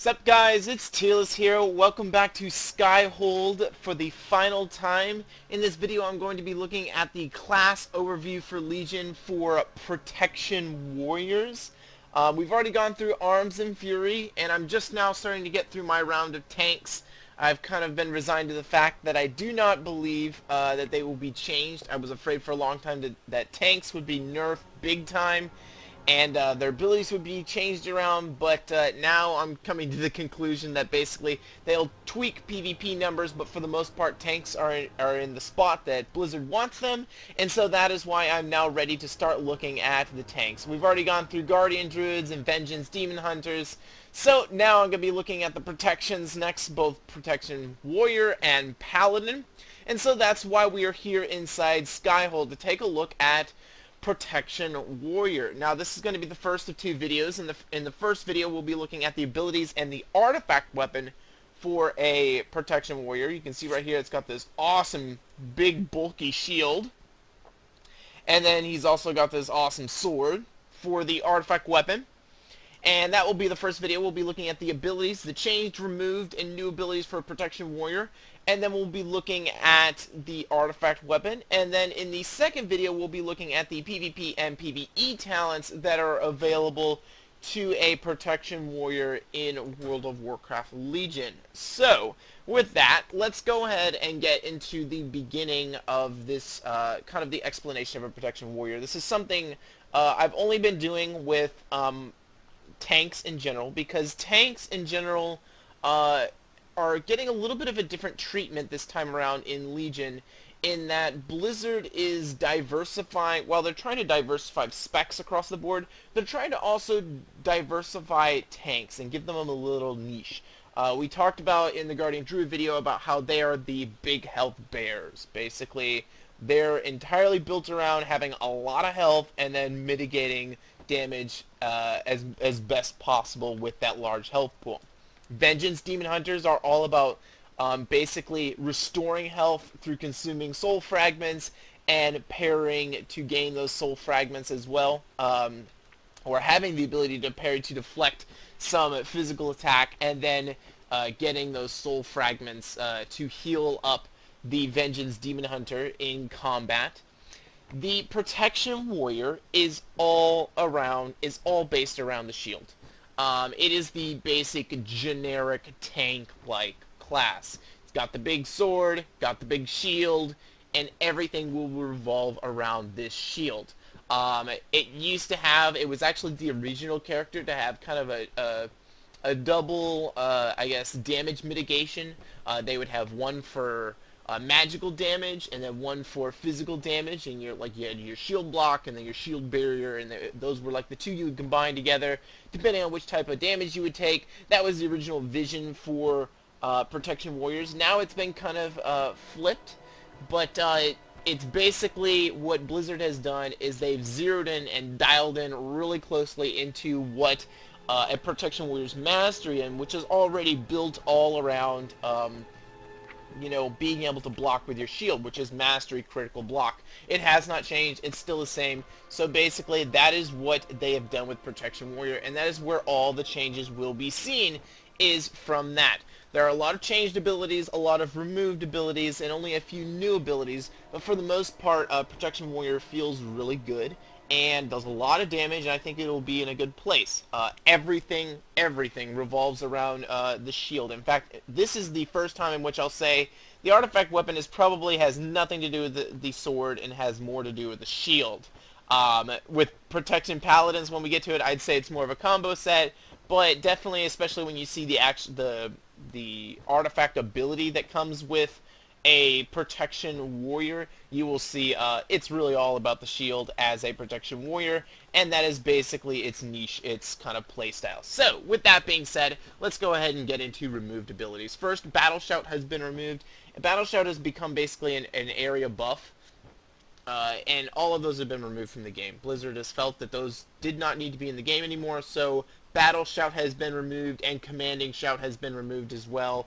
Sup guys, it's Tealus here. Welcome back to Skyhold for the final time. In this video I'm going to be looking at the class overview for Legion for Protection Warriors. We've already gone through Arms and Fury, and I'm just now starting to get through my round of tanks. I've kind of been resigned to the fact that I do not believe that they will be changed. I was afraid for a long time that tanks would be nerfed big time, and their abilities would be changed around, but now I'm coming to the conclusion that basically they'll tweak PvP numbers, but for the most part tanks are in the spot that Blizzard wants them, and so that is why I'm now ready to start looking at the tanks. We've already gone through Guardian Druids and Vengeance Demon Hunters, so now I'm going to be looking at the protections next, both Protection Warrior and Paladin, and so that's why we are here inside Skyhold to take a look at Protection Warrior. Now this is going to be the first of two videos. In the first video we'll be looking at the abilities and the artifact weapon for a Protection Warrior. You can see right here it's got this awesome big bulky shield, and then he's also got this awesome sword for the artifact weapon. And that will be the first video. We'll be looking at the abilities, the changed, removed, and new abilities for Protection Warrior. And then we'll be looking at the artifact weapon. And then in the second video, we'll be looking at the PvP and PvE talents that are available to a Protection Warrior in World of Warcraft Legion. So, with that, let's go ahead and get into the beginning of this, kind of the explanation of a Protection Warrior. This is something I've only been doing with tanks in general, because tanks in general are getting a little bit of a different treatment this time around in Legion, in that Blizzard is diversifying. While they're trying to diversify specs across the board, they're trying to also diversify tanks and give them a little niche. We talked about in the Guardian Druid video about how they are the big health bears. Basically, they're entirely built around having a lot of health and then mitigating damage as best possible with that large health pool. Vengeance Demon Hunters are all about basically restoring health through consuming soul fragments and parrying to gain those soul fragments as well, or having the ability to parry to deflect some physical attack, and then getting those soul fragments to heal up the Vengeance Demon Hunter in combat. The Protection Warrior is all based around the shield. It is the basic generic tank-like class. It's got the big sword, got the big shield, and everything will revolve around this shield. It was actually the original character to have kind of a double, I guess, damage mitigation. They would have one for magical damage, and then one for physical damage, and you had your shield block and then your shield barrier, and those were like the two you would combine together depending on which type of damage you would take. That was the original vision for Protection Warriors. Now it's been kind of flipped, but it's basically what Blizzard has done is they've zeroed in and dialed in really closely into what a Protection Warrior's mastery, and which is already built all around being able to block with your shield, which is mastery critical block. It has not changed. It's still the same. So basically, that is what they have done with Protection Warrior, and that is where all the changes will be seen, is from that. There are a lot of changed abilities, a lot of removed abilities, and only a few new abilities, but for the most part, Protection Warrior feels really good and does a lot of damage, and I think it'll be in a good place. Everything revolves around the shield. In fact, this is the first time in which I'll say the artifact weapon probably has nothing to do with the sword and has more to do with the shield. With Protection Paladins, when we get to it, I'd say it's more of a combo set, but definitely, especially when you see the artifact ability that comes with a Protection Warrior, you will see it's really all about the shield as a Protection Warrior, and that is basically its niche, its kind of playstyle. So, with that being said, let's go ahead and get into removed abilities. First, Battle Shout has been removed. Battle Shout has become basically an area buff, and all of those have been removed from the game. Blizzard has felt that those did not need to be in the game anymore, so Battle Shout has been removed, and Commanding Shout has been removed as well.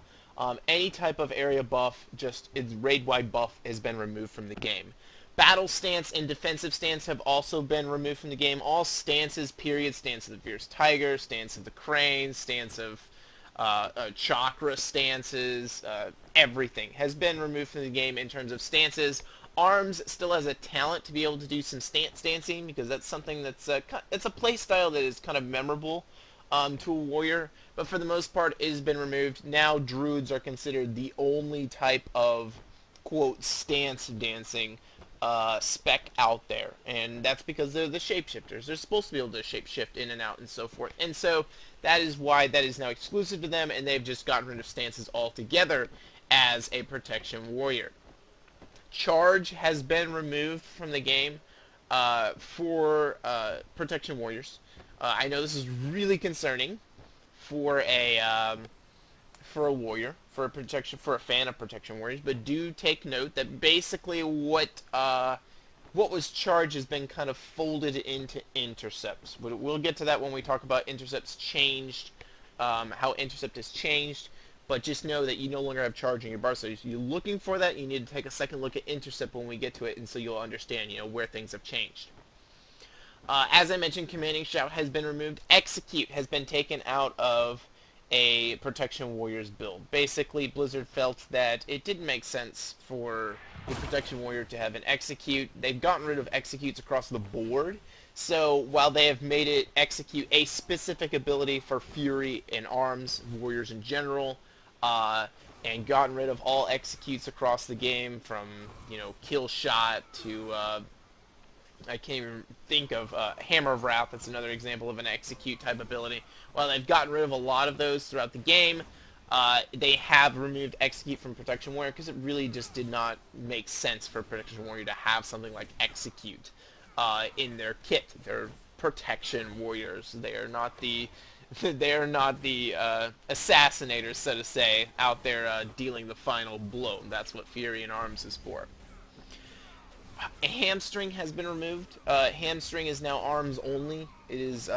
Any type of area buff, just its raid-wide buff, has been removed from the game. Battle stance and defensive stance have also been removed from the game. All stances, period, stance of the fierce tiger, stance of the crane, stance of chakra stances, everything has been removed from the game in terms of stances. Arms still has a talent to be able to do some stancing, because that's something that's it's a play style that is kind of memorable to a warrior, but for the most part it has been removed. Now druids are considered the only type of quote stance dancing spec out there, and that's because they're the shapeshifters. They're supposed to be able to shapeshift in and out and so forth, and so that is why that is now exclusive to them, and they've just gotten rid of stances altogether as a protection warrior. Charge has been removed from the game for protection warriors. I know this is really concerning for a warrior, for a fan of protection warriors, but do take note that basically what was charge has been kind of folded into intercepts. We'll get to that when we talk about intercepts changed, how intercept has changed. But just know that you no longer have charge in your bar, so if you're looking for that, you need to take a second look at intercept when we get to it, and so you'll understand, where things have changed. As I mentioned, commanding shout has been removed. Execute has been taken out of a protection warrior's build. Basically, Blizzard felt that it didn't make sense for the protection warrior to have an execute. They've gotten rid of executes across the board. So while they have made it execute a specific ability for Fury and Arms, warriors in general, and gotten rid of all executes across the game, from, kill shot to, I can't even think of, Hammer of Wrath. That's another example of an execute type ability. While they've gotten rid of a lot of those throughout the game, they have removed execute from Protection Warrior because it really just did not make sense for Protection Warrior to have something like execute in their kit. They're protection warriors. They are not the assassinators, so to say, out there dealing the final blow. That's what Fury and Arms is for. Hamstring has been removed. Hamstring is now arms only. It is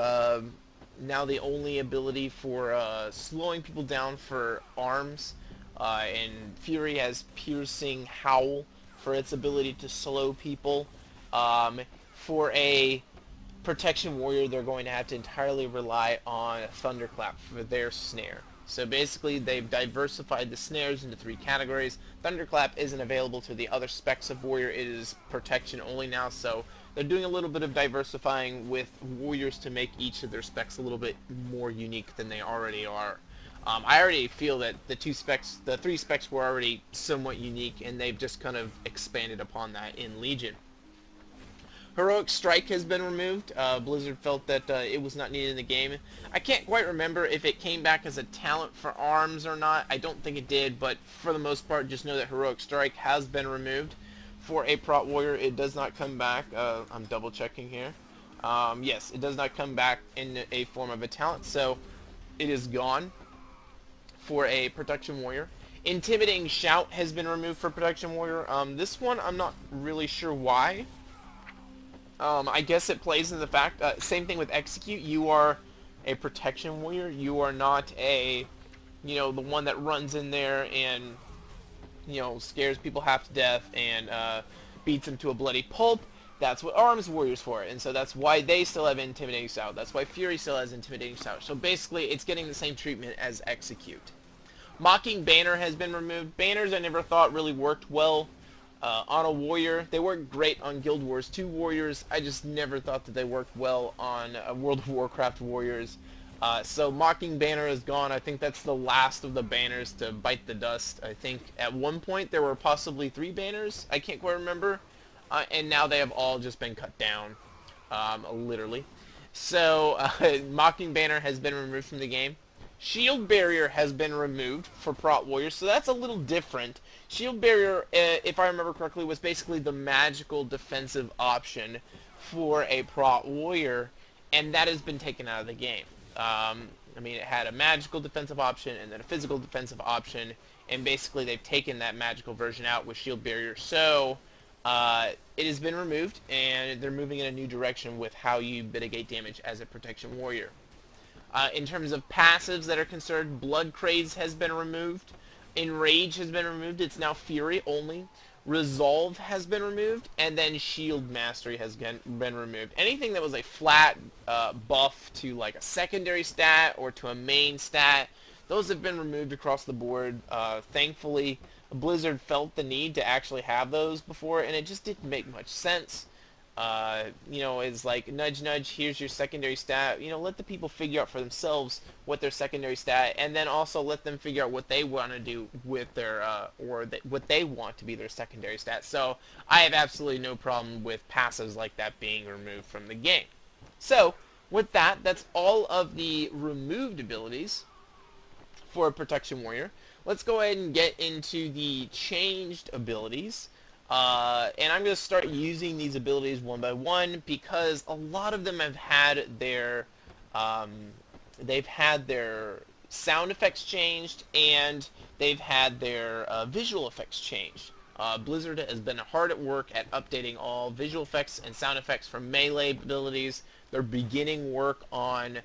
now the only ability for slowing people down for arms. And Fury has Piercing Howl for its ability to slow people. For a protection warrior, they're going to have to entirely rely on Thunderclap for their snare. So basically, they've diversified the snares into 3 categories. Thunderclap isn't available to the other specs of warrior. It is protection only now, so they're doing a little bit of diversifying with warriors to make each of their specs a little bit more unique than they already are. I already feel that the 3 specs were already somewhat unique, and they've just kind of expanded upon that in Legion. Heroic Strike has been removed. Blizzard felt that it was not needed in the game. I can't quite remember if it came back as a talent for Arms or not. I don't think it did, but for the most part, just know that Heroic Strike has been removed. For a Prot Warrior, it does not come back. I'm double checking here. Yes, it does not come back in a form of a talent, so it is gone for a Protection Warrior. Intimidating Shout has been removed for Protection Warrior. This one, I'm not really sure why. I guess it plays in the fact, same thing with Execute, you are a protection warrior, you are not the one that runs in there and, scares people half to death and, beats them to a bloody pulp. That's what Arms Warrior's for, and so that's why they still have Intimidating Shout. That's why Fury still has Intimidating Shout. So basically, it's getting the same treatment as Execute. Mocking Banner has been removed. Banners I never thought really worked well on a warrior. They work great on Guild Wars 2 warriors. I just never thought that they worked well on World of Warcraft warriors. So Mocking Banner is gone. I think that's the last of the banners to bite the dust. I think at one point there were possibly 3 banners. I can't quite remember. And now they have all just been cut down, literally. So Mocking Banner has been removed from the game. Shield Barrier has been removed for Prot Warriors, so that's a little different. Shield Barrier, if I remember correctly, was basically the magical defensive option for a Prot Warrior, and that has been taken out of the game. I mean, it had a magical defensive option and then a physical defensive option, and basically they've taken that magical version out with Shield Barrier, so it has been removed, and they're moving in a new direction with how you mitigate damage as a Protection Warrior. In terms of passives that are concerned, Blood Craze has been removed. Enrage has been removed. It's now Fury only. Resolve has been removed. And then Shield Mastery has been removed. Anything that was a flat buff to like a secondary stat or to a main stat, those have been removed across the board. Thankfully, Blizzard felt the need to actually have those before, and it just didn't make much sense. It's like, nudge, nudge, here's your secondary stat. Let the people figure out for themselves what their secondary stat, and then also let them figure out what they want to do with their, what they want to be their secondary stat. So I have absolutely no problem with passives like that being removed from the game. So, with that, that's all of the removed abilities for a Protection Warrior. Let's go ahead and get into the changed abilities. And I'm going to start using these abilities one by one because a lot of them have had their sound effects changed, and they've had their visual effects changed. Blizzard has been hard at work at updating all visual effects and sound effects for melee abilities. They're beginning work on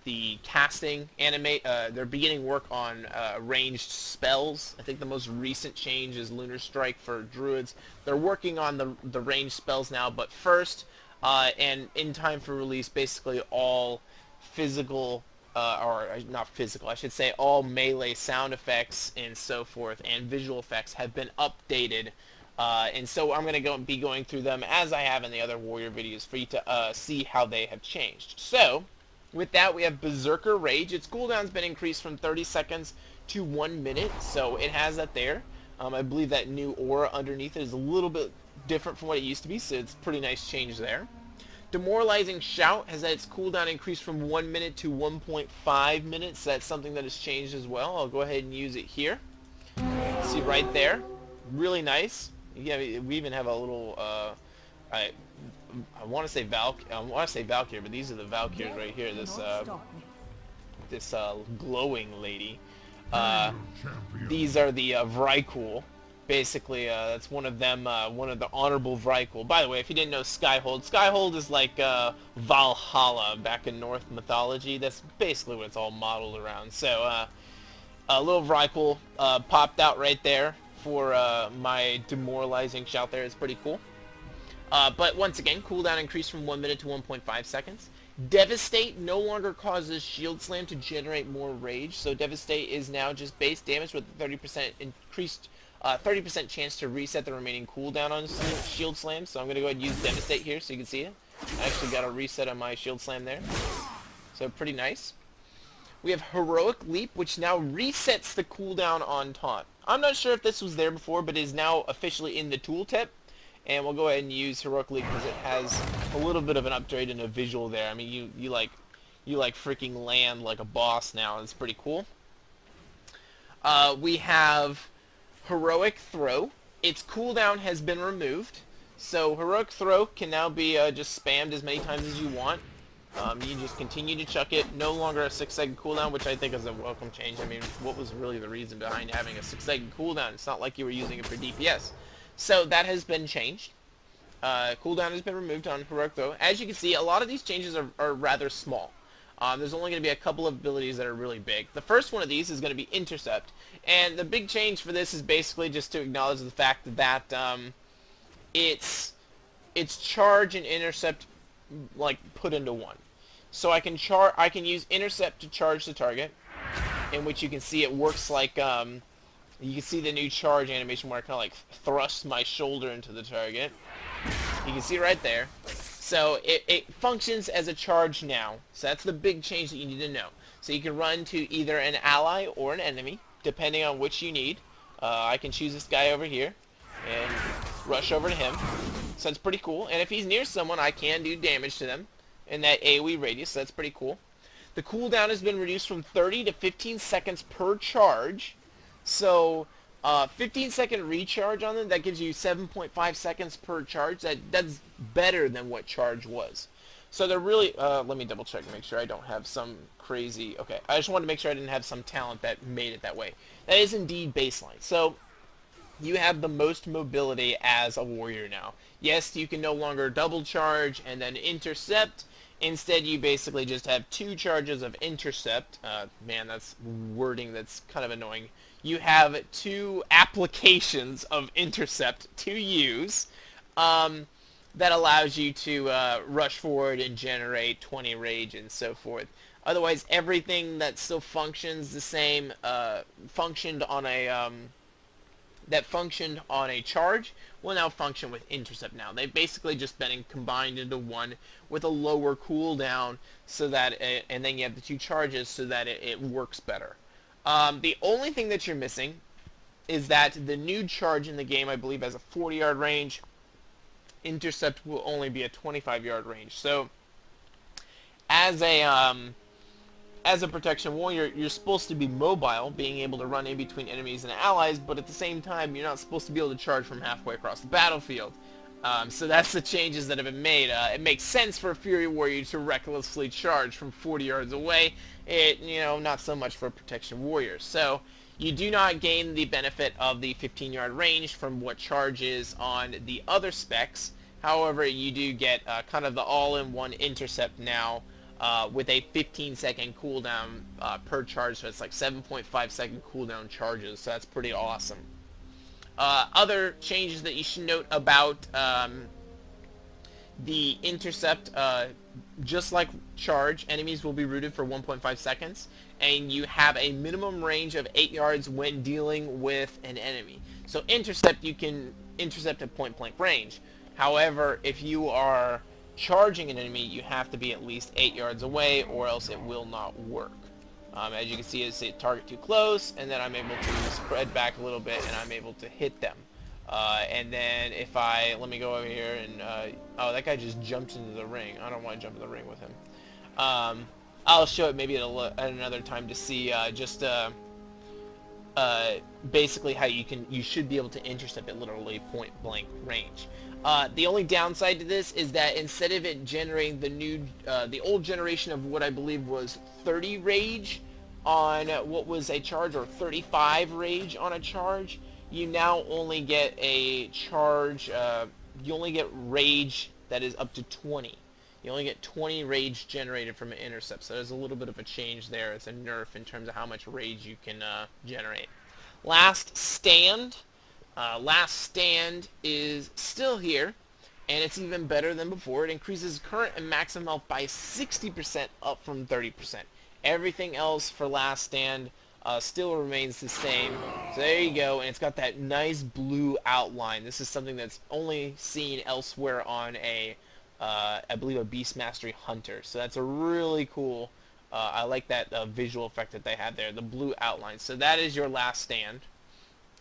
the casting they're beginning work on ranged spells. I think the most recent change is Lunar Strike for druids. They're working on the ranged spells now, but first, and in time for release, basically all physical, or not physical, I should say all melee sound effects and so forth, and visual effects have been updated. And so I'm going to be going through them as I have in the other Warrior videos for you to see how they have changed. So, with that, we have Berserker Rage. Its cooldown's been increased from 30 seconds to 1 minute, so it has that there. I believe that new aura underneath it is a little bit different from what it used to be, so it's a pretty nice change there. Demoralizing Shout has had its cooldown increased from 1 minute to 1.5 minutes. That's something that has changed as well. I'll go ahead and use it here. See right there. Really nice. Yeah, we even have a little, I want to say Valkyrie, but these are the Valkyries right here. This glowing lady. These are the Vrykul. Basically, that's one of them, one of the honorable Vrykul. By the way, if you didn't know Skyhold is like Valhalla back in Norse mythology. That's basically what it's all modeled around. So, a little Vrykul popped out right there for my demoralizing shout there. It's pretty cool. But once again, cooldown increased from 1 minute to 1.5 seconds. Devastate no longer causes Shield Slam to generate more rage, so Devastate is now just base damage with a 30% increased, 30% chance to reset the remaining cooldown on Shield Slam. So I'm going to go ahead and use Devastate here so you can see it. I actually got a reset on my Shield Slam there. So pretty nice. We have Heroic Leap, which now resets the cooldown on Taunt. I'm not sure if this was there before, but it is now officially in the tooltip. And we'll go ahead and use Heroic Leap because it has a little bit of an upgrade in a visual there. I mean, you like freaking land like a boss now. It's pretty cool. We have Heroic Throw. Its cooldown has been removed, so Heroic Throw can now be just spammed as many times as you want. You just continue to chuck it. No longer a 6-second cooldown, which I think is a welcome change. I mean, what was really the reason behind having a 6-second cooldown? It's not like you were using it for DPS. So that has been changed. Cooldown has been removed on Heroic Throw. As you can see, a lot of these changes are rather small. There's only going to be a couple of abilities that are really big. The first one of these is going to be Intercept. And the big change for this is basically just to acknowledge the fact that it's Charge and Intercept like put into one. So I can use Intercept to charge the target, in which you can see it works like you can see the new charge animation where I kind of like thrust my shoulder into the target. You can see right there. So it functions as a charge now. So that's the big change that you need to know. So you can run to either an ally or an enemy, depending on which you need. I can choose this guy over here and rush over to him. So that's pretty cool. And if he's near someone, I can do damage to them in that AoE radius. So that's pretty cool. The cooldown has been reduced from 30 to 15 seconds per charge. So 15-second recharge on them, that gives you 7.5 seconds per charge. That's better than what charge was. So they're really, let me double check and make sure I don't have some crazy, okay, I just wanted to make sure I didn't have some talent that made it that way. That is indeed baseline. So you have the most mobility as a warrior now. Yes, you can no longer double charge and then intercept. Instead, you basically just have 2 charges of intercept. Man, that's wording that's kind of annoying. You have 2 applications of intercept to use that allows you to rush forward and generate 20 rage and so forth. Otherwise, everything that still functions the same functioned on a that functioned on a charge will now function with intercept now. They've basically just been combined into one with a lower cooldown, so that and then you have the two charges so that it works better. The only thing that you're missing is that the new charge in the game, I believe, has a 40-yard range. Intercept will only be a 25-yard range. So as a protection warrior, you're supposed to be mobile, being able to run in between enemies and allies, but at the same time, you're not supposed to be able to charge from halfway across the battlefield. So that's the changes that have been made. It makes sense for a Fury Warrior to recklessly charge from 40 yards away. Not so much for a Protection Warrior. So you do not gain the benefit of the 15-yard range from what charges on the other specs. However, you do get kind of the all-in-one intercept now, with a 15-second cooldown per charge, so it's like 7.5-second cooldown charges, so that's pretty awesome. Other changes that you should note about the intercept, just like charge, enemies will be rooted for 1.5 seconds, and you have a minimum range of 8 yards when dealing with an enemy. So intercept, you can intercept at point-blank range. However, if you are charging an enemy, you have to be at least 8 yards away, or else it will not work. As you can see, it's a target too close, and then I'm able to spread back a little bit, and I'm able to hit them. And then if let me go over here, and, oh, that guy just jumped into the ring. I don't want to jump in the ring with him. I'll show it maybe at another time to see, basically how you should be able to intercept at literally point blank range. The only downside to this is that instead of it generating the old generation of what I believe was 30 rage on what was a charge, or 35 rage on a charge, you now only get a charge, you only get rage that is up to 20. You only get 20 rage generated from an intercept, so there's a little bit of a change there. It's a nerf in terms of how much rage you can generate. Last Stand. Last Stand is still here, and it's even better than before. It increases current and maximum health by 60%, up from 30%. Everything else for Last Stand still remains the same. So there you go, and it's got that nice blue outline. This is something that's only seen elsewhere on I believe a Beast Mastery Hunter. So that's a really cool, I like that visual effect that they had there, the blue outline. So that is your Last Stand.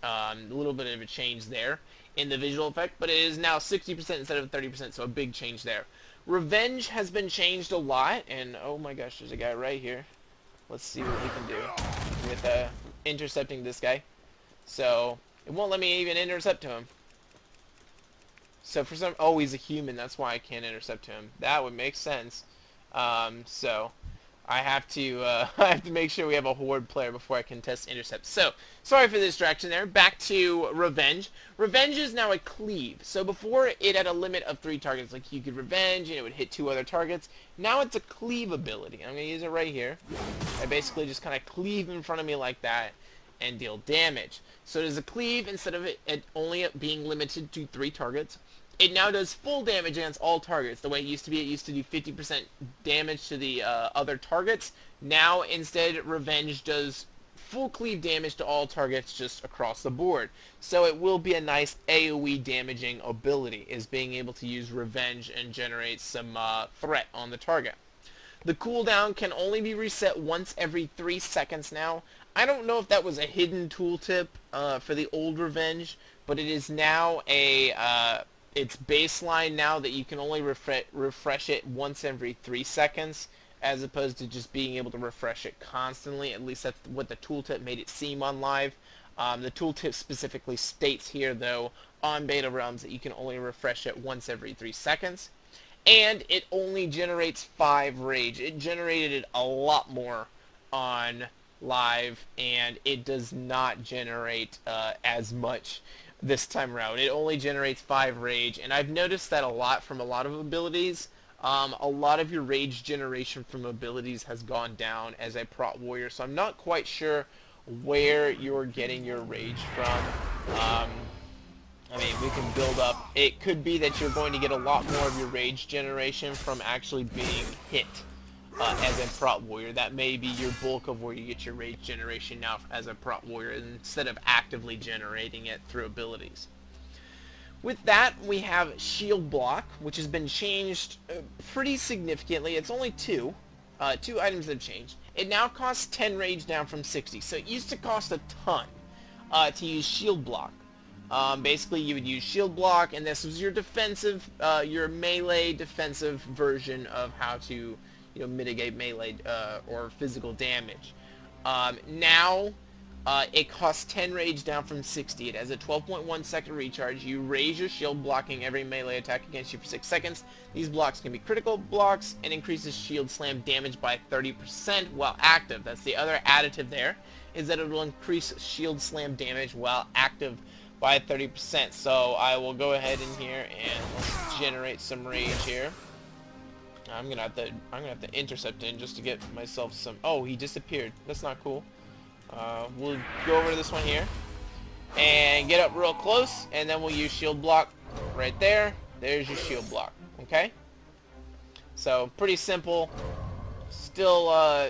A little bit of a change there in the visual effect, but it is now 60% instead of 30%, so a big change there. Revenge has been changed a lot, and oh my gosh, there's a guy right here. Let's see what we can do with intercepting this guy. So it won't let me even intercept to him. So for some, oh, he's a human, that's why I can't intercept to him. That would make sense. So I have to make sure we have a horde player before I can test intercept. So sorry for the distraction there. Back to Revenge. Revenge is now a cleave. So before it had a limit of 3 targets, like you could Revenge and it would hit 2 other targets. Now it's a cleave ability. I'm gonna use it right here. I basically just kind of cleave in front of me like that and deal damage. So it is a cleave instead of it only being limited to 3 targets. It now does full damage against all targets. The way it used to be, it used to do 50% damage to the other targets. Now, instead, Revenge does full cleave damage to all targets just across the board. So it will be a nice AoE damaging ability, is being able to use Revenge and generate some threat on the target. The cooldown can only be reset once every 3 seconds now. I don't know if that was a hidden tooltip for the old Revenge, but it is now it's baseline now that you can only refresh it once every 3 seconds, as opposed to just being able to refresh it constantly. At least that's what the tooltip made it seem on live. The tooltip specifically states here, though, on beta realms, that you can only refresh it once every 3 seconds. And it only generates 5 rage. It generated it a lot more on live, and it does not generate as much this time around. It only generates 5 rage, and I've noticed that a lot from a lot of abilities. A lot of your rage generation from abilities has gone down as a prot warrior, so I'm not quite sure where you're getting your rage from. I mean, we can build up. It could be that you're going to get a lot more of your rage generation from actually being hit. as a prot warrior. That may be your bulk of where you get your rage generation now as a prot warrior, instead of actively generating it through abilities. With that, we have shield block, which has been changed pretty significantly. It's only two items that have changed. It now costs 10 rage down from 60, so it used to cost a ton to use shield block. Basically, you would use shield block, and this was your defensive, your melee defensive version of how to, mitigate melee or physical damage. Now, it costs 10 rage down from 60. It has a 12.1 second recharge. You raise your shield, blocking every melee attack against you for 6 seconds. These blocks can be critical blocks, and increases shield slam damage by 30% while active. That's the other additive there, is that it will increase shield slam damage while active by 30%. So I will go ahead in here and let's generate some rage here. I'm gonna have to intercept in just to get myself some. Oh, he disappeared. That's not cool. We'll go over to this one here and get up real close, and then we'll use shield block right there. There's your shield block. Okay, so pretty simple, still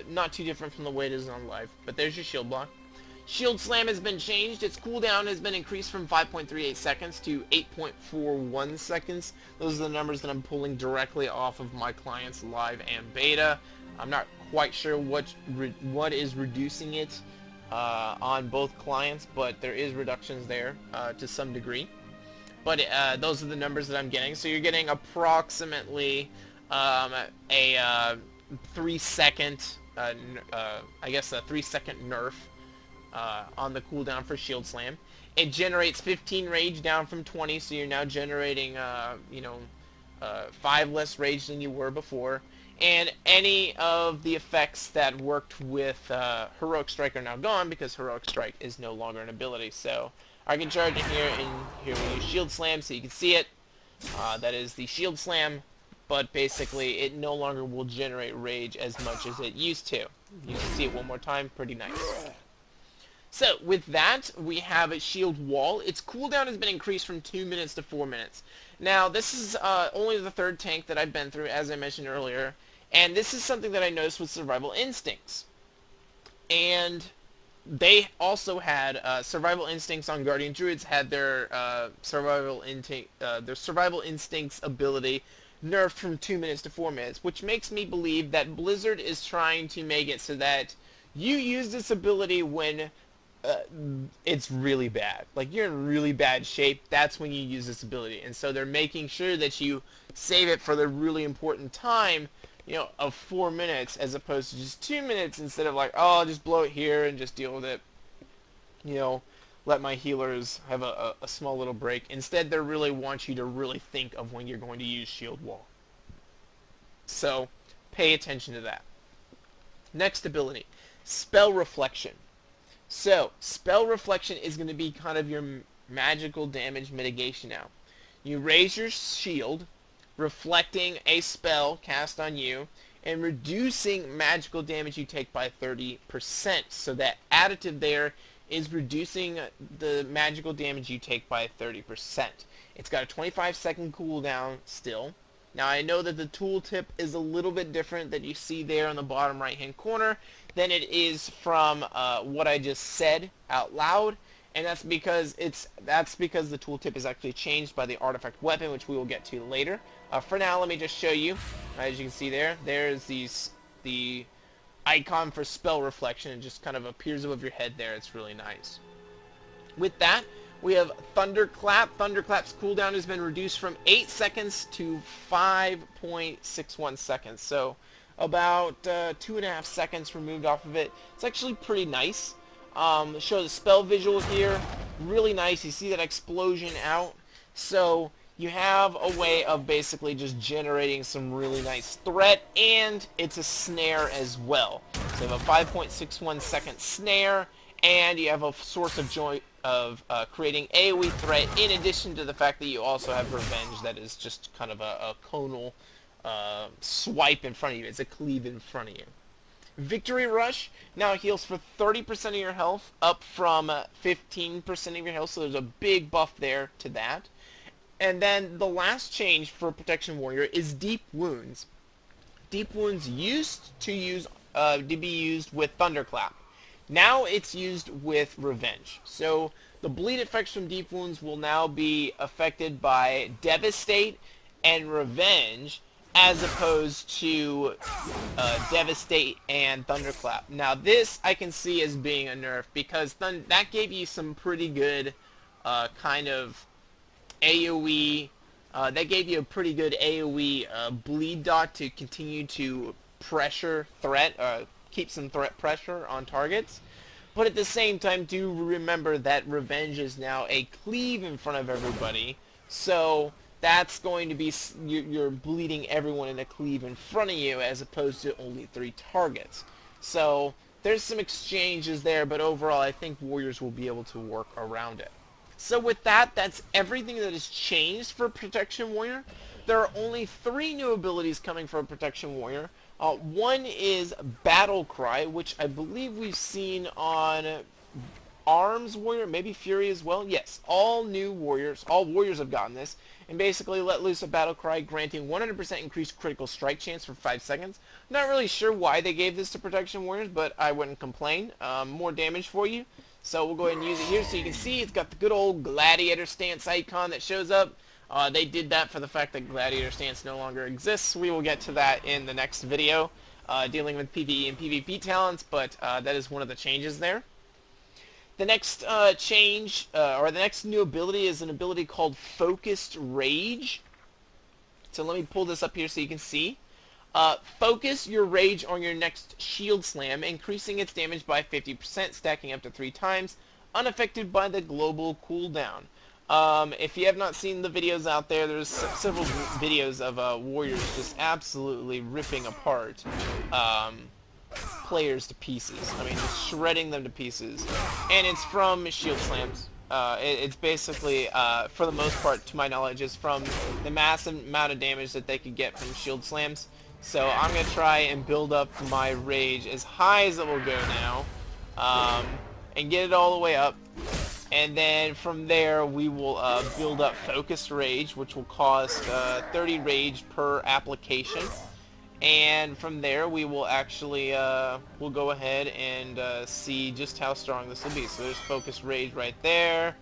not too different from the way it is on live, but there's your shield block. Shield slam has been changed. Its cooldown has been increased from 5.38 seconds to 8.41 seconds. Those are the numbers that I'm pulling directly off of my client's live and beta. I'm not quite sure what is reducing it on both clients, but there is reductions there to some degree. But those are the numbers that I'm getting. So you're getting approximately a 3-second, I guess a 3-second nerf on the cooldown for shield slam. It generates 15 rage down from 20, so you're now generating 5 less rage than you were before. And any of the effects that worked with Heroic Strike are now gone, because Heroic Strike is no longer an ability. So I can charge in here, and here we use Shield Slam so you can see it. That is the Shield Slam, but basically it no longer will generate rage as much as it used to. You can see it one more time, pretty nice. So with that, we have a Shield Wall. Its cooldown has been increased from 2 minutes to 4 minutes. Now this is only the third tank that I've been through, as I mentioned earlier. And this is something that I noticed with Survival Instincts. And they also had Survival Instincts on Guardian Druids had their Survival Instincts ability nerfed from 2 minutes to 4 minutes, which makes me believe that Blizzard is trying to make it so that you use this ability when it's really bad. Like, you're in really bad shape, that's when you use this ability. And so they're making sure that you save it for the really important time, of 4 minutes, as opposed to just 2 minutes, instead of like, oh, I'll just blow it here and just deal with it. Let my healers have a small little break. Instead, they really want you to really think of when you're going to use Shield Wall. So, pay attention to that. Next ability, Spell Reflection. So, Spell Reflection is going to be kind of your magical damage mitigation now. You raise your shield, reflecting a spell cast on you, and reducing magical damage you take by 30%. So that additive there is reducing the magical damage you take by 30%. It's got a 25-second cooldown still. Now I know that the tooltip is a little bit different that you see there on the bottom right-hand corner than it is from what I just said out loud. And that's because the tooltip is actually changed by the artifact weapon, which we will get to later. For now, let me just show you. As you can see there's the icon for Spell Reflection. It just kind of appears above your head there. It's really nice. With that, we have Thunderclap. Thunderclap's cooldown has been reduced from 8 seconds to 5.61 seconds. So about 2.5 seconds removed off of it. It's actually pretty nice. Show the spell visual here, really nice. You see that explosion out, so you have a way of basically just generating some really nice threat, and it's a snare as well. So you have a 5.61 second snare, and you have a source of joy of creating AoE threat, in addition to the fact that you also have Revenge, that is just kind of a conal swipe in front of you. It's a cleave in front of you. Victory Rush now heals for 30% of your health, up from 15% of your health, so there's a big buff there to that. And then the last change for Protection Warrior is Deep Wounds. Deep Wounds used to be used with Thunderclap. Now it's used with Revenge. So the bleed effects from Deep Wounds will now be affected by Devastate and Revenge, as opposed to Devastate and Thunderclap. Now this I can see as being a nerf, because that gave you some pretty good kind of AoE. That gave you a pretty good AoE bleed dot to continue to keep some threat pressure on targets. But at the same time, do remember that Revenge is now a cleave in front of everybody, so that's going to be, you're bleeding everyone in a cleave in front of you as opposed to only 3 targets. So there's some exchanges there, but overall I think Warriors will be able to work around it. So with that, that's everything that has changed for Protection Warrior. There are only 3 new abilities coming for Protection Warrior. One is Battle Cry, which I believe we've seen on Arms Warrior, maybe Fury as well. Yes, all warriors have gotten this. And basically let loose a Battle Cry, granting 100% increased critical strike chance for 5 seconds. Not really sure why they gave this to Protection Warriors, but I wouldn't complain. More damage for you. So we'll go ahead and use it here. So you can see it's got the good old Gladiator stance icon that shows up. They did that for the fact that Gladiator stance no longer exists. We will get to that in the next video, dealing with PvE and PvP talents, but that is one of the changes there. The next or the next new ability is an ability called Focused Rage. So let me pull this up here so you can see. Focus your rage on your next shield slam, increasing its damage by 50%, stacking up to 3 times, unaffected by the global cooldown. If you have not seen the videos out there, there's several videos of warriors just absolutely ripping apart players to pieces. I mean, just shredding them to pieces. And it's from shield slams. It's basically, for the most part, to my knowledge, is from the massive amount of damage that they could get from shield slams. So I'm going to try and build up my rage as high as it will go now, and get it all the way up. And then from there we will build up Focused Rage, which will cost 30 rage per application. And from there we will actually we'll go ahead and see just how strong this will be. So there's Focused Rage right there,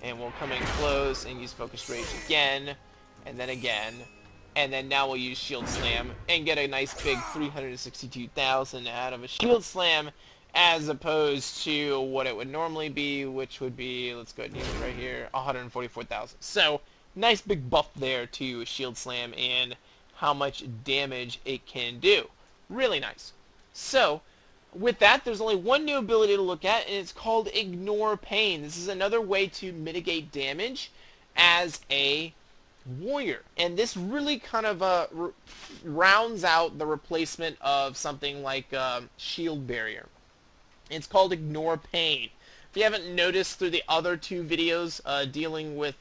and we'll come in close and use Focused Rage again, and then again. And then now we'll use Shield Slam and get a nice big 362,000 out of a Shield Slam, as opposed to what it would normally be, which would be, let's go ahead and use it right here, 144,000. So, nice big buff there to Shield Slam and how much damage it can do. Really nice. So, with that, there's only one new ability to look at, and it's called Ignore Pain. This is another way to mitigate damage as a warrior, and this really kind of rounds out the replacement of something like Shield Barrier. It's called Ignore Pain. If you haven't noticed through the other 2 videos dealing with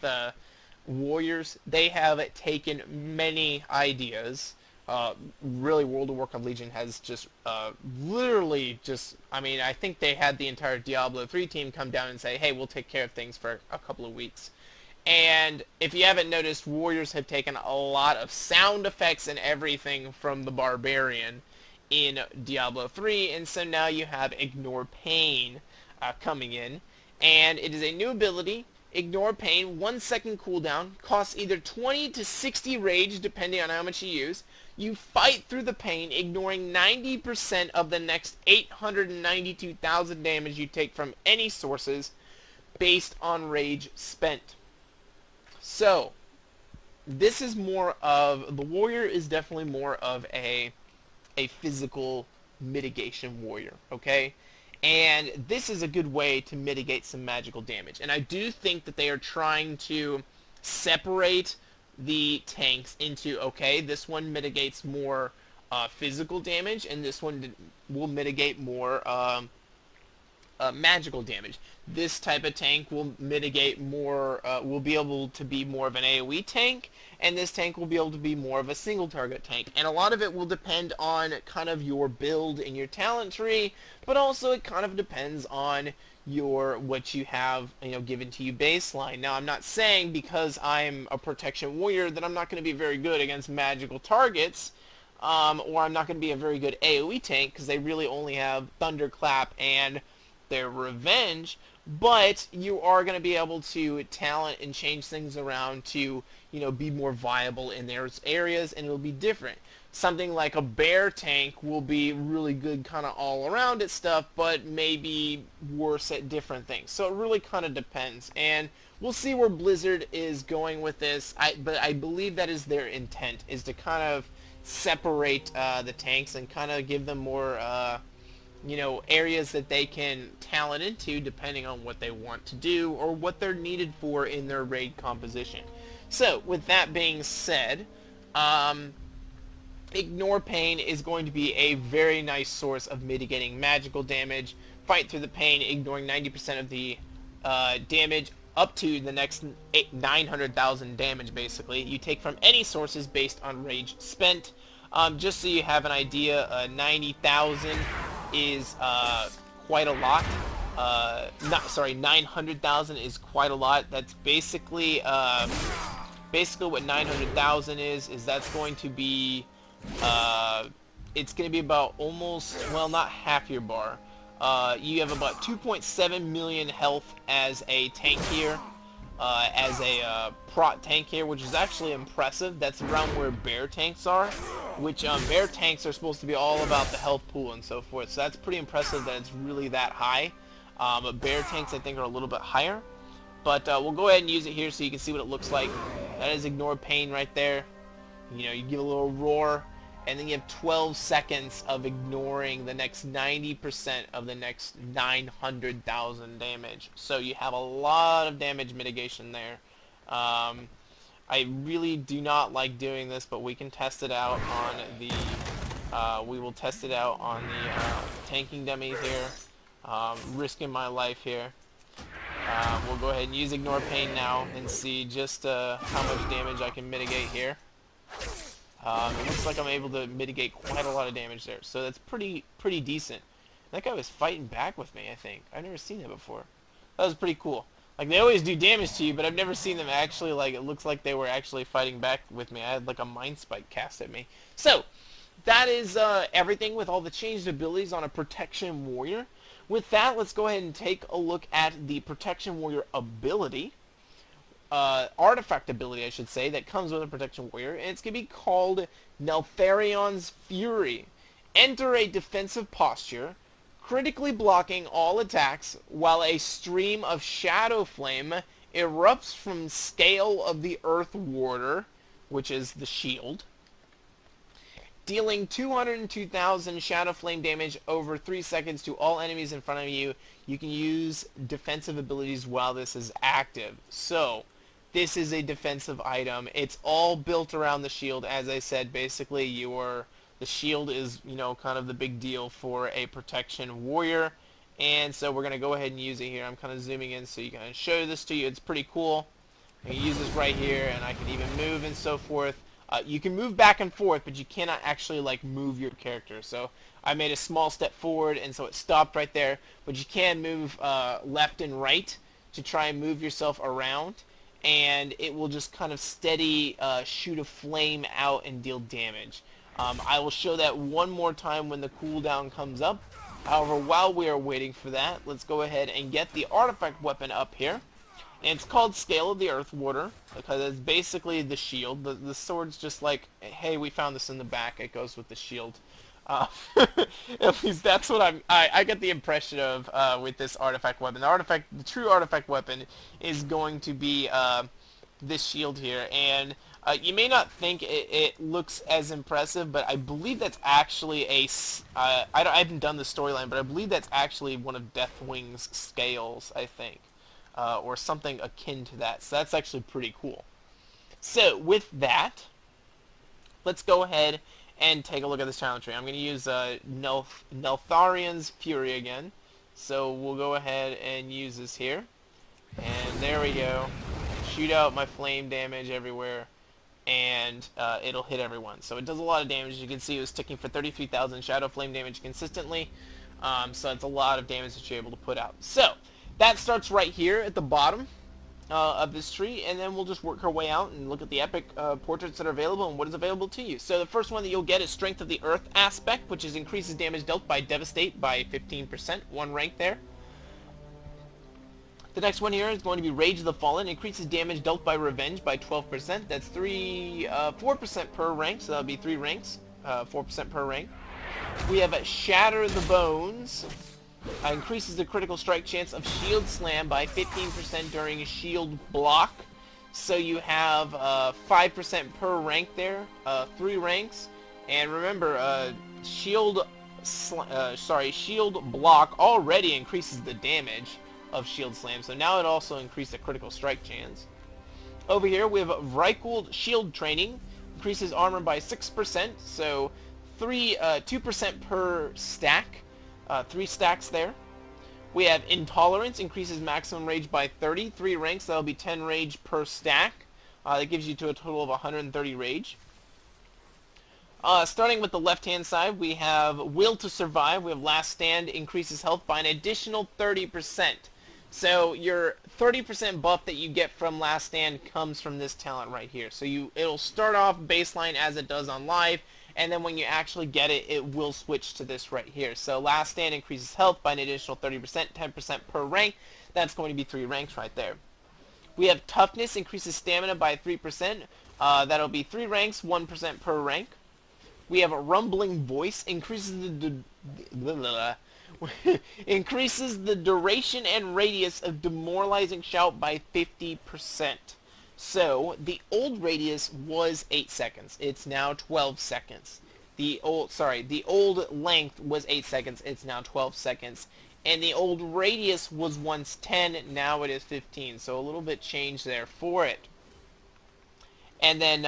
warriors, they have taken many ideas. Really, World of Warcraft Legion has just literally just, I mean, I think they had the entire Diablo 3 team come down and say, hey, we'll take care of things for a couple of weeks. And if you haven't noticed, warriors have taken a lot of sound effects and everything from the Barbarian in Diablo 3, and so now you have Ignore Pain coming in, and it is a new ability. Ignore Pain, 1 second cooldown, costs either 20 to 60 rage depending on how much you use. You fight through the pain, ignoring 90% of the next 892,000 damage you take from any sources based on rage spent. So, this is more of, the warrior is definitely more of a physical mitigation warrior, okay? And this is a good way to mitigate some magical damage. And I do think that they are trying to separate the tanks into, okay, this one mitigates more physical damage, and this one will mitigate more magical damage. This type of tank will mitigate more, will be able to be more of an AoE tank, and this tank will be able to be more of a single target tank. And a lot of it will depend on kind of your build and your talent tree, but also it kind of depends on your, what you have, you know, given to you baseline. Now, I'm not saying because I'm a protection warrior that I'm not going to be very good against magical targets. or I'm not going to be a very good AoE tank because they really only have Thunderclap and their Revenge. But you are going to be able to talent and change things around to, be more viable in those areas, and it'll be different. Something like a bear tank will be really good kind of all around at stuff, but maybe worse at different things. So it really kind of depends. And we'll see where Blizzard is going with this. But I believe that is their intent, is to kind of separate the tanks and kind of give them more areas that they can talent into depending on what they want to do or what they're needed for in their raid composition. So, with that being said, Ignore Pain is going to be a very nice source of mitigating magical damage. Fight through the pain, ignoring 90% of the damage up to the next 900,000 damage, basically. You take from any sources based on rage spent. Just so you have an idea, 90,000 is quite a lot. 900,000 is quite a lot. That's basically what 900,000 is that's going to be it's going to be about almost, well, not half your bar. You have about 2.7 million health as a tank here, as a prot tank here, which is actually impressive. That's around where bear tanks are, which bear tanks are supposed to be all about the health pool and so forth. So that's pretty impressive that it's really that high. But bear tanks, I think, are a little bit higher. But we'll go ahead and use it here so you can see what it looks like. That is Ignore Pain right there. You give a little roar, and then you have 12 seconds of ignoring the next 90% of the next 900,000 damage. So you have a lot of damage mitigation there. I really do not like doing this, but we can test it out on the we will test it out on the tanking dummies here. Risking my life here. We'll go ahead and use Ignore Pain now and see just how much damage I can mitigate here. It looks like I'm able to mitigate quite a lot of damage there, so that's pretty decent. That guy was fighting back with me, I think. I've never seen that before. That was pretty cool. Like, they always do damage to you, but I've never seen them actually, like, it looks like they were actually fighting back with me. I had, like, a Mind Spike cast at me. So, that is everything with all the changed abilities on a Protection Warrior. With that, let's go ahead and take a look at the Protection Warrior ability. Artifact ability, I should say, that comes with a Protection Warrior, and it's going to be called Neltharion's Fury. Enter a defensive posture, critically blocking all attacks, while a stream of shadow flame erupts from Scale of the Earth Warder, which is the shield, dealing 202,000 shadow flame damage over 3 seconds to all enemies in front of you. You can use defensive abilities while this is active. So, this is a defensive item. It's all built around the shield. As I said, basically the shield is, kind of the big deal for a Protection Warrior. And so we're going to go ahead and use it here. I'm kind of zooming in so you can show this to you. It's pretty cool. I can use this right here, and I can even move and so forth. You can move back and forth, but you cannot actually, like, move your character. So I made a small step forward, and so it stopped right there. But you can move left and right to try and move yourself around, and it will just kind of steady shoot a flame out and deal damage. I will show that one more time when the cooldown comes up. However, while we are waiting for that, let's go ahead and get the artifact weapon up here. And it's called Scale of the Earth Warder, because it's basically the shield. The sword's just like, hey, we found this in the back. It goes with the shield. At least that's what I get the impression of with this artifact weapon. The true artifact weapon is going to be this shield here. And you may not think it looks as impressive, but I believe that's actually I haven't done the storyline, but I believe that's actually one of Deathwing's scales, I think. Or something akin to that. So that's actually pretty cool. So with that, let's go ahead and take a look at this talent tree. I'm going to use Neltharion's Fury again. So we'll go ahead and use this here. And there we go. Shoot out my flame damage everywhere. And it'll hit everyone. So it does a lot of damage. As you can see, it was ticking for 33,000 shadow flame damage consistently. So it's a lot of damage that you're able to put out. So that starts right here at the bottom. of this tree, and then we'll just work our way out and look at the epic portraits that are available and what is available to you. So the first one that you'll get is Strength of the Earth aspect, which is increases damage dealt by Devastate by 15%, one rank there. The next one here is going to be Rage of the Fallen, increases damage dealt by Revenge by 12%. That's 4% per rank, so that'll be 3 ranks, 4% per rank. We have Shatter the Bones. Increases the critical strike chance of Shield Slam by 15% during a shield block. So you have 5% per rank there, 3 ranks. And remember, shield block already increases the damage of Shield Slam, so now it also increased the critical strike chance. Over here we have Vrykul Shield Training, increases armor by 6%, so 2% per stack. 3 stacks there. We have Intolerance, increases maximum rage by 30, 3 ranks, that'll be 10 rage per stack. That gives you to a total of 130 rage. Starting with the left-hand side, we have Will to Survive. We have Last Stand, increases health by an additional 30%. So your 30% buff that you get from Last Stand comes from this talent right here. So it'll start off baseline as it does on live, and then when you actually get it, it will switch to this right here. So Last Stand increases health by an additional 30%, 10% per rank. That's going to be 3 ranks right there. We have Toughness, increases stamina by 3%. That'll be 3 ranks, 1% per rank. We have a Rumbling Voice, increases the duration and radius of Demoralizing Shout by 50%. So the old radius was 8 seconds. It's now 12 seconds. The old length was 8 seconds. It's now 12 seconds. And the old radius was once 10. Now it is 15. So a little bit changed there for it. And then,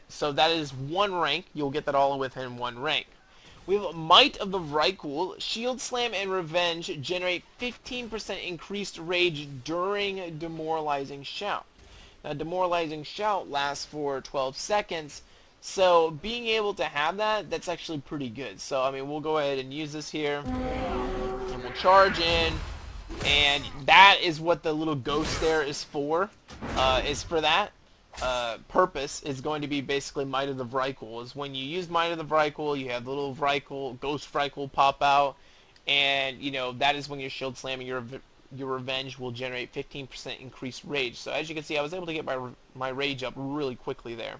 so that is 1 rank. You'll get that all within 1 rank. We have Might of the Vrykul. Shield Slam and Revenge generate 15% increased rage during Demoralizing Shout. Now, Demoralizing Shout lasts for 12 seconds, so being able to have that, that's actually pretty good. So, I mean, we'll go ahead and use this here, and we'll charge in, and that is what the little ghost there is for that. Purpose is going to be basically Might of the Vrykul. Is when you use Might of the Vrykul, you have the little Vrykul, Ghost Vrykul pop out, and you know that is when your Shield Slam and your Revenge will generate 15% increased rage. So as you can see, I was able to get my rage up really quickly there.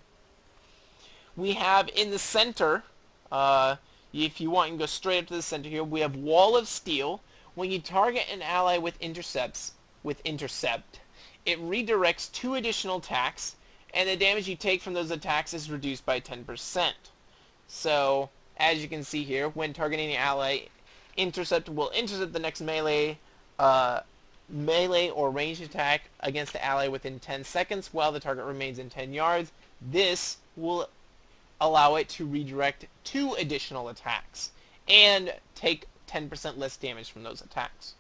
We have in the center, if you want, you can go straight up to the center here. We have Wall of Steel. When you target an ally with Intercept, it redirects 2 additional attacks, and the damage you take from those attacks is reduced by 10%. So, as you can see here, when targeting an ally, Intercept will intercept the next melee or ranged attack against the ally within 10 seconds while the target remains in 10 yards. This will allow it to redirect 2 additional attacks and take 10% less damage from those attacks.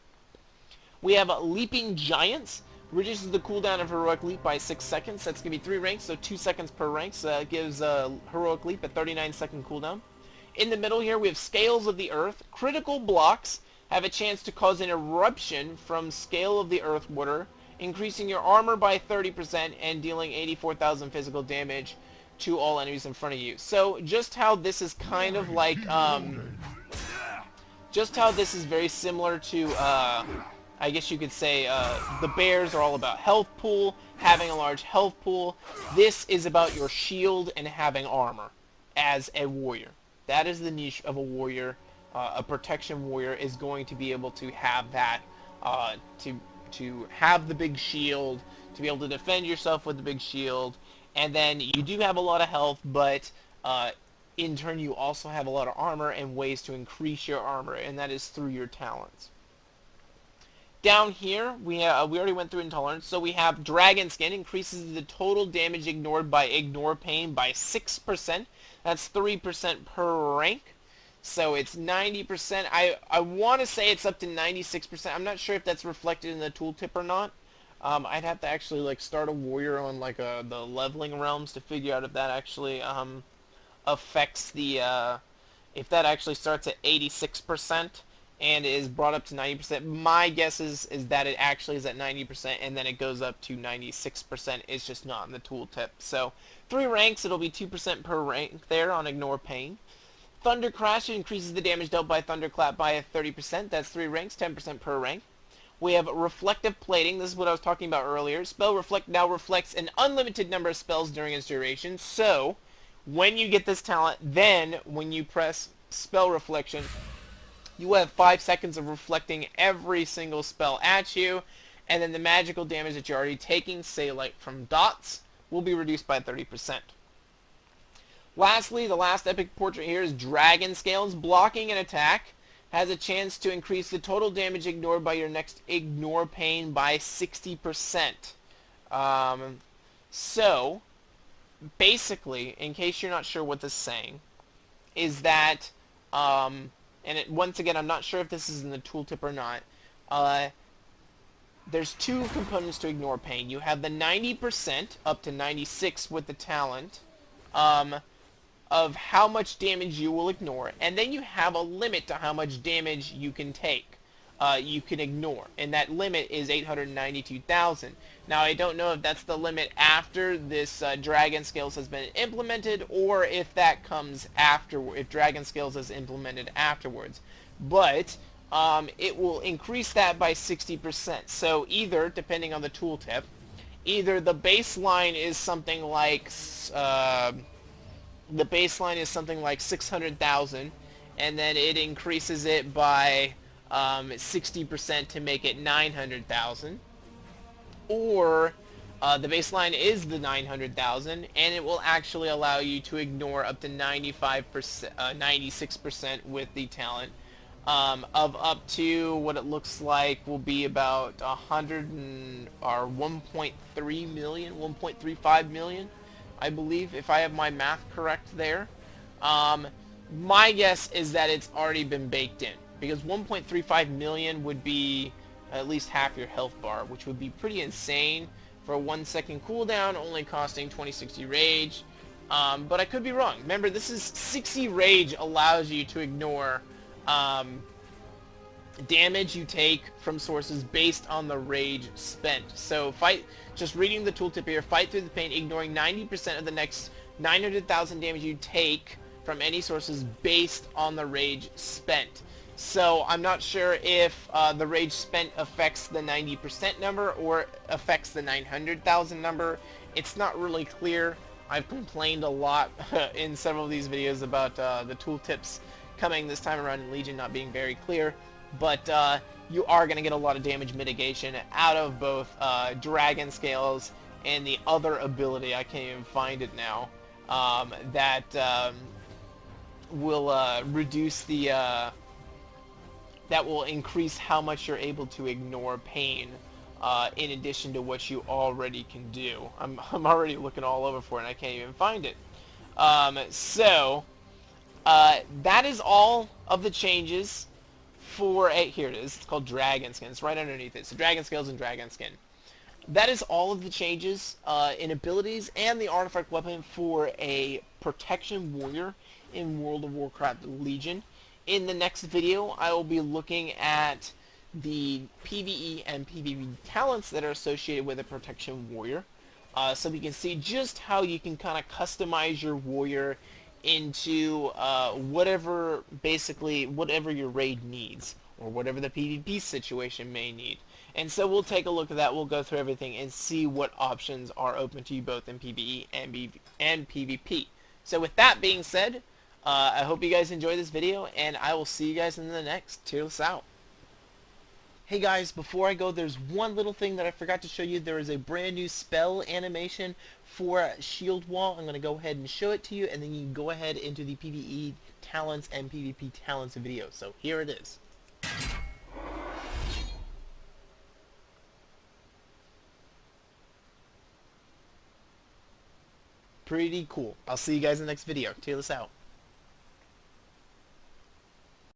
We have Leaping Giants. Reduces the cooldown of Heroic Leap by 6 seconds. That's going to be 3 ranks, so 2 seconds per rank. So that gives Heroic Leap a 39-second cooldown. In the middle here, we have Scales of the Earth. Critical blocks have a chance to cause an eruption from Scale of the Earth water, increasing your armor by 30% and dealing 84,000 physical damage to all enemies in front of you. So just how this is kind of like, just how this is very similar to, I guess you could say, the bears are all about health pool, having a large health pool. This is about your shield and having armor as a warrior. That is the niche of a warrior. A protection warrior is going to be able to have that, to have the big shield, to be able to defend yourself with the big shield, and then you do have a lot of health, but in turn you also have a lot of armor and ways to increase your armor, and that is through your talents. Down here, we already went through Intolerance, so we have Dragon Skin, increases the total damage ignored by Ignore Pain by 6%. That's 3% per rank. So it's 90%. I want to say it's up to 96%. I'm not sure if that's reflected in the tooltip or not. I'd have to actually like start a warrior on like the leveling realms to figure out if that actually affects the if that actually starts at 86% and is brought up to 90%. My guess is that it actually is at 90%, and then it goes up to 96%. It's just not in the tooltip. So 3 ranks, it'll be 2% per rank there on Ignore Pain. Thunder Crash increases the damage dealt by Thunderclap by 30%. That's 3 ranks, 10% per rank. We have Reflective Plating. This is what I was talking about earlier. Spell Reflect now reflects an unlimited number of spells during its duration. So, when you get this talent, then when you press Spell Reflection, you have 5 seconds of reflecting every single spell at you, and then the magical damage that you're already taking, say like from dots, will be reduced by 30%. Lastly, the last epic portrait here is Dragon Scales. Blocking an attack has a chance to increase the total damage ignored by your next Ignore Pain by 60%. So, basically, in case you're not sure what this is saying, is that, once again, I'm not sure if this is in the tooltip or not, there's 2 components to Ignore Pain. You have the 90% up to 96 with the talent, of how much damage you will ignore, and then you have a limit to how much damage you can take, you can ignore, and that limit is 892,000. Now I don't know if that's the limit after this Dragon Scales has been implemented, or if that comes after, if Dragon Scales is implemented afterwards, but it will increase that by 60%. So either, depending on the tooltip, either the baseline is something like 600,000, and then it increases it by 60% to make it 900,000, or the baseline is the 900,000, and it will actually allow you to ignore up to 95%, 96% with the talent, of up to what it looks like will be about 1.3 million, 1.35 million. I believe, if I have my math correct there. My guess is that it's already been baked in, because 1.35 million would be at least half your health bar, which would be pretty insane for a 1-second cooldown, only costing 2060 rage. But I could be wrong. Remember, this is 60 rage allows you to ignore damage you take from sources based on the rage spent. So just reading the tooltip here, fight through the pain, ignoring 90% of the next 900,000 damage you take from any sources based on the rage spent. So I'm not sure if the rage spent affects the 90% number or affects the 900,000 number. It's not really clear. I've complained a lot in several of these videos about the tooltips coming this time around in Legion not being very clear. But you are going to get a lot of damage mitigation out of both Dragon Scales and the other ability, I can't even find it now, that will reduce the, that will increase how much you're able to ignore pain, in addition to what you already can do. I'm already looking all over for it and I can't even find it. That is all of the changes for here it is. It's called Dragon Skin. It's right underneath it. So Dragon Scales and Dragon Skin. That is all of the changes in abilities and the artifact weapon for a Protection Warrior in World of Warcraft Legion. In the next video, I will be looking at the PvE and PvP talents that are associated with a Protection Warrior, so we can see just how you can kind of customize your warrior into whatever your raid needs, or whatever the PvP situation may need. And so we'll take a look at that, we'll go through everything and see what options are open to you both in PvE and PvP. So with that being said, I hope you guys enjoyed this video, and I will see you guys in the next. Cheers out. Hey guys, before I go, there's one little thing that I forgot to show you. There is a brand new spell animation for Shield Wall. I'm going to go ahead and show it to you, and then you can go ahead into the PvE talents and PvP talents video. So here it is. Pretty cool. I'll see you guys in the next video. Cheers out.